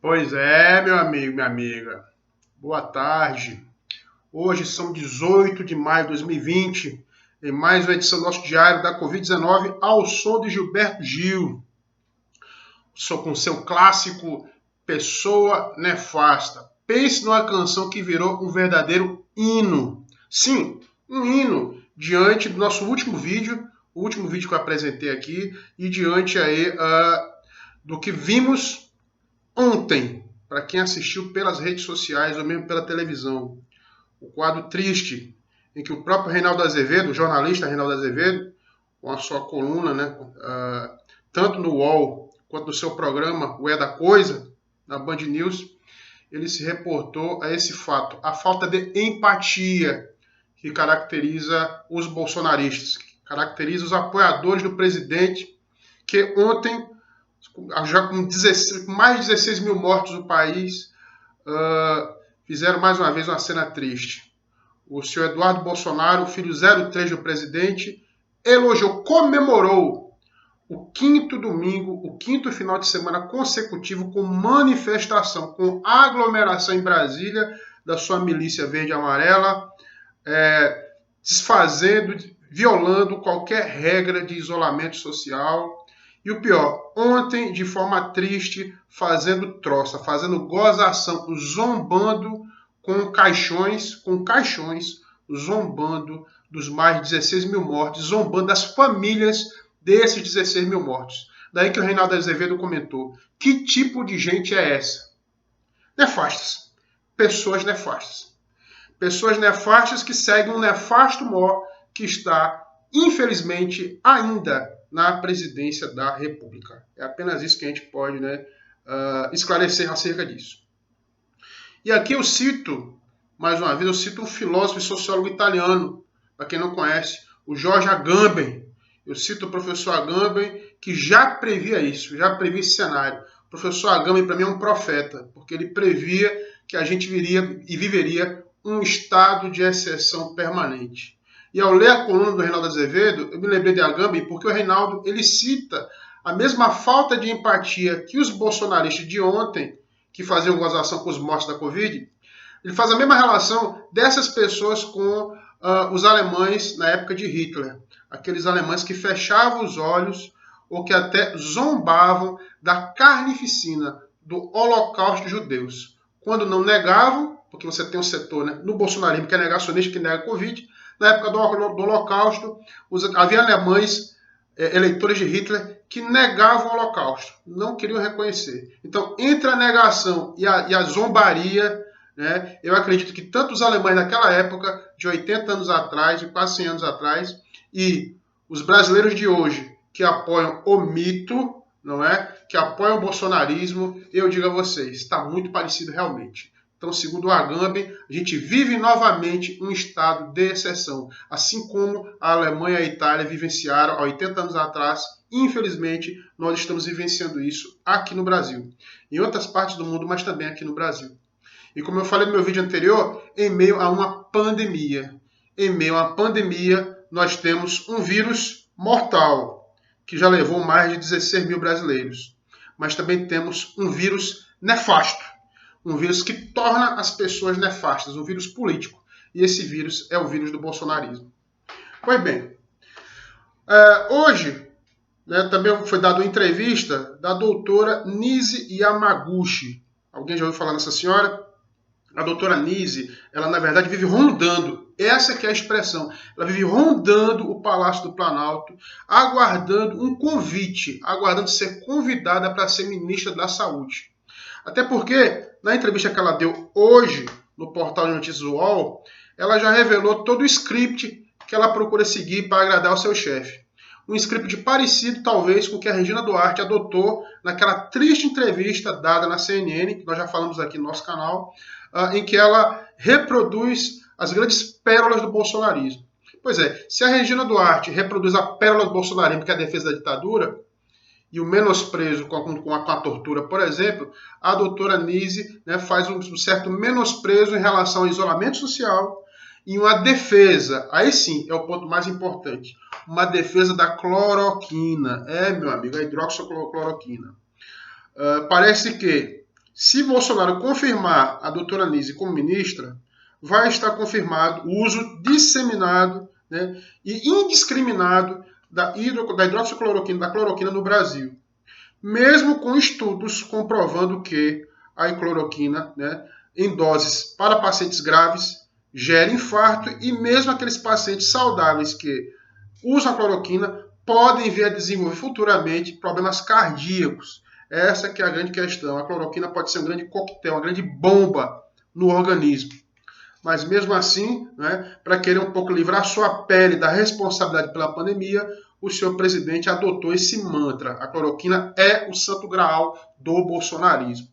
Pois é, meu amigo, minha amiga. Boa tarde. Hoje são 18 de maio de 2020, em mais uma edição do nosso diário da Covid-19 ao som de Gilberto Gil. Sou com seu clássico Pessoa Nefasta. Pense numa canção que virou um verdadeiro hino. Sim, um hino diante do nosso último vídeo, o último vídeo que eu apresentei aqui, e diante aí do que vimos ontem, para quem assistiu pelas redes sociais ou mesmo pela televisão, o quadro triste em que o próprio Reinaldo Azevedo, o jornalista Reinaldo Azevedo, com a sua coluna, tanto no UOL quanto no seu programa O É da Coisa, na Band News, ele se reportou a esse fato, a falta de empatia que caracteriza os bolsonaristas, que caracteriza os apoiadores do presidente, que ontem, já com mais de 16 mil mortos no país, fizeram mais uma vez uma cena triste. O senhor Eduardo Bolsonaro, o filho 03 do presidente, elogiou, comemorou o quinto final de semana consecutivo com manifestação, com aglomeração em Brasília da sua milícia verde e amarela, desfazendo, violando qualquer regra de isolamento social. E o pior, ontem, de forma triste, fazendo troça, fazendo gozação, zombando com caixões, zombando dos mais de 16 mil mortos, zombando das famílias desses 16 mil mortos. Daí que o Reinaldo Azevedo comentou: que tipo de gente é essa? Nefastas. Pessoas nefastas. Pessoas nefastas que seguem um nefasto mó que está, infelizmente, ainda na presidência da República. É apenas isso que a gente pode esclarecer acerca disso. E aqui eu cito, mais uma vez, um filósofo e sociólogo italiano, para quem não conhece, o Jorge Agamben. Eu cito o professor Agamben, que já previa isso, já previa esse cenário. O professor Agamben, para mim, é um profeta, porque ele previa que a gente viria e viveria um estado de exceção permanente. E ao ler a coluna do Reinaldo Azevedo, eu me lembrei de Agamben, porque o Reinaldo ele cita a mesma falta de empatia que os bolsonaristas de ontem, que faziam gozação com os mortos da Covid, ele faz a mesma relação dessas pessoas com os alemães na época de Hitler. Aqueles alemães que fechavam os olhos ou que até zombavam da carnificina do Holocausto de judeus. Quando não negavam, porque você tem um setor no bolsonarismo que é negacionista, que nega a Covid, na época do Holocausto, havia alemães, eleitores de Hitler, que negavam o Holocausto, não queriam reconhecer. Então, entre a negação e a zombaria, eu acredito que tanto os alemães naquela época, de 80 anos atrás, de quase 100 anos atrás, e os brasileiros de hoje, que apoiam o mito, que apoiam o bolsonarismo, eu digo a vocês, está muito parecido realmente. Então, segundo o Agamben, a gente vive novamente um estado de exceção, assim como a Alemanha e a Itália vivenciaram há 80 anos atrás. Infelizmente, nós estamos vivenciando isso aqui no Brasil, em outras partes do mundo, mas também aqui no Brasil. E como eu falei no meu vídeo anterior, em meio a uma pandemia, nós temos um vírus mortal, que já levou mais de 16 mil brasileiros. Mas também temos um vírus nefasto, um vírus que torna as pessoas nefastas, um vírus político. E esse vírus é o vírus do bolsonarismo. Pois bem, hoje também foi dada uma entrevista da doutora Nise Yamaguchi. Alguém já ouviu falar nessa senhora? A doutora Nise, ela na verdade vive rondando, essa que é a expressão, ela vive rondando o Palácio do Planalto, aguardando um convite, aguardando ser convidada para ser ministra da Saúde. Até porque, na entrevista que ela deu hoje, no portal de notícias UOL, ela já revelou todo o script que ela procura seguir para agradar o seu chefe. Um script parecido, talvez, com o que a Regina Duarte adotou naquela triste entrevista dada na CNN, que nós já falamos aqui no nosso canal, em que ela reproduz as grandes pérolas do bolsonarismo. Pois é, se a Regina Duarte reproduz a pérola do bolsonarismo, que é a defesa da ditadura, e o menosprezo com a tortura, por exemplo, a doutora Nise faz um certo menosprezo em relação ao isolamento social e uma defesa, aí sim é o ponto mais importante, uma defesa da cloroquina. Meu amigo, a hidroxicloroquina. Parece que Se Bolsonaro confirmar a doutora Anísia como ministra, vai estar confirmado o uso disseminado, né, e indiscriminado da hidroxicloroquina, da cloroquina no Brasil. Mesmo com estudos comprovando que a cloroquina, né, em doses para pacientes graves, gera infarto, e mesmo aqueles pacientes saudáveis que usam a cloroquina podem vir a desenvolver futuramente problemas cardíacos. Essa que é a grande questão. A cloroquina pode ser um grande coquetel, uma grande bomba no organismo. Mas mesmo assim, né, para querer um pouco livrar sua pele da responsabilidade pela pandemia, o senhor presidente adotou esse mantra. A cloroquina é o santo graal do bolsonarismo.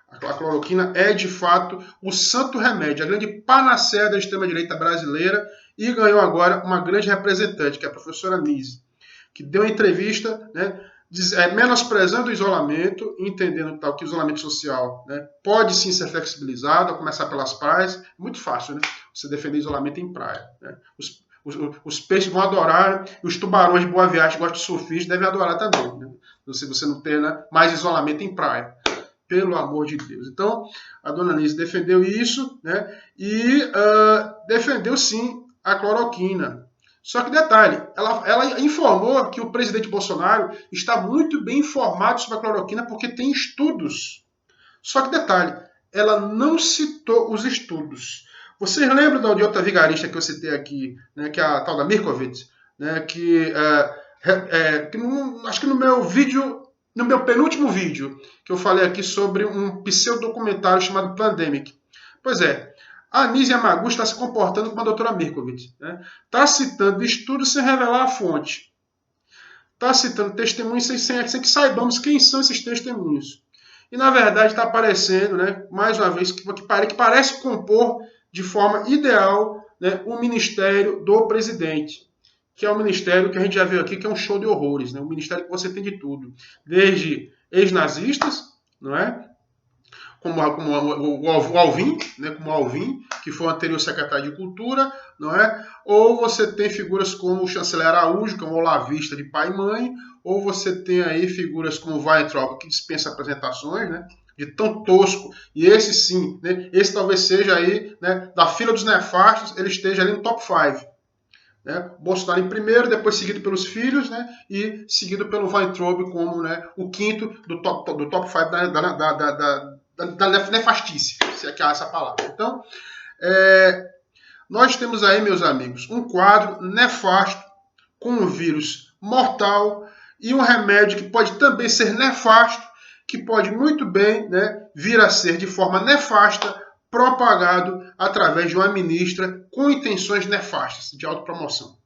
A cloroquina é, de fato, o santo remédio, a grande panaceia da extrema-direita brasileira, e ganhou agora uma grande representante, que é a professora Anísia, que deu uma entrevista, né, menosprezando o isolamento, entendendo tal, que o isolamento social, né, pode sim ser flexibilizado, a começar pelas praias. Muito fácil, né, você defender isolamento em praia. Né? Os peixes vão adorar, e os tubarões de Boa Viagem, que gostam de surfistas, devem adorar também. Né? Se você não ter, né, mais isolamento em praia. Pelo amor de Deus. Então, a dona Anísia defendeu isso, né, e defendeu sim a cloroquina. Só que detalhe, ela informou que o presidente Bolsonaro está muito bem informado sobre a cloroquina porque tem estudos. Só que detalhe, ela não citou os estudos. Vocês lembram de outra vigarista que eu citei aqui, né, que é a tal da Mirkovitz, né, que acho que no meu vídeo, no meu penúltimo vídeo, que eu falei aqui sobre um pseudodocumentário chamado Pandemic. Pois é, a Anísia Yamaguchi está se comportando como a doutora Mirkovitz. Está citando estudos sem revelar a fonte. Está citando testemunhos sem que saibamos quem são esses testemunhos. E, na verdade, está aparecendo, né, mais uma vez, que parece compor de forma ideal, né, o ministério do presidente, que é um ministério que a gente já viu aqui, que é um show de horrores, né? Um ministério que você tem de tudo, desde ex-nazistas, não é? Como o Alvim, né? Como o Alvim, que foi o anterior secretário de Cultura, não é? Ou você tem figuras como o chanceler Araújo, que é um olavista de pai e mãe, ou você tem aí figuras como o Weintraub, que dispensa apresentações, né? De tão tosco, e esse sim, né? Esse talvez seja aí, né, da fila dos nefastos, ele esteja ali no top 5. Né? Bolsonaro em primeiro, depois seguido pelos filhos, né? E seguido pelo Weintraub como, né, o quinto do top 5 da nefastice, se é que há essa palavra. Então, nós temos aí, meus amigos, um quadro nefasto com um vírus mortal e um remédio que pode também ser nefasto, que pode muito bem, né, vir a ser de forma nefasta propagado através de uma ministra com intenções nefastas de autopromoção.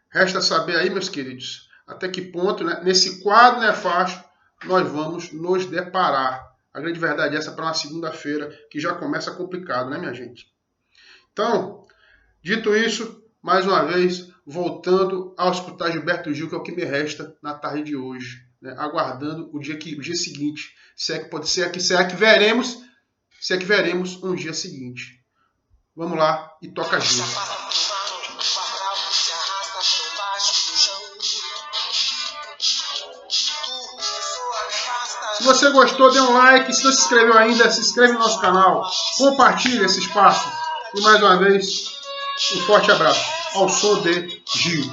Resta saber aí, meus queridos, até que ponto, né, nesse quadro nefasto nós vamos nos deparar. A grande verdade é essa para uma segunda-feira, que já começa complicado, né, minha gente? Então, dito isso, mais uma vez, voltando ao escutar Gilberto Gil, que é o que me resta na tarde de hoje, né, aguardando o dia seguinte, se é que veremos um dia seguinte. Vamos lá e toca Gil. Se você gostou, dê um like. Se não se inscreveu ainda, se inscreve no nosso canal. Compartilhe esse espaço. E mais uma vez, um forte abraço. Ao som de Gil.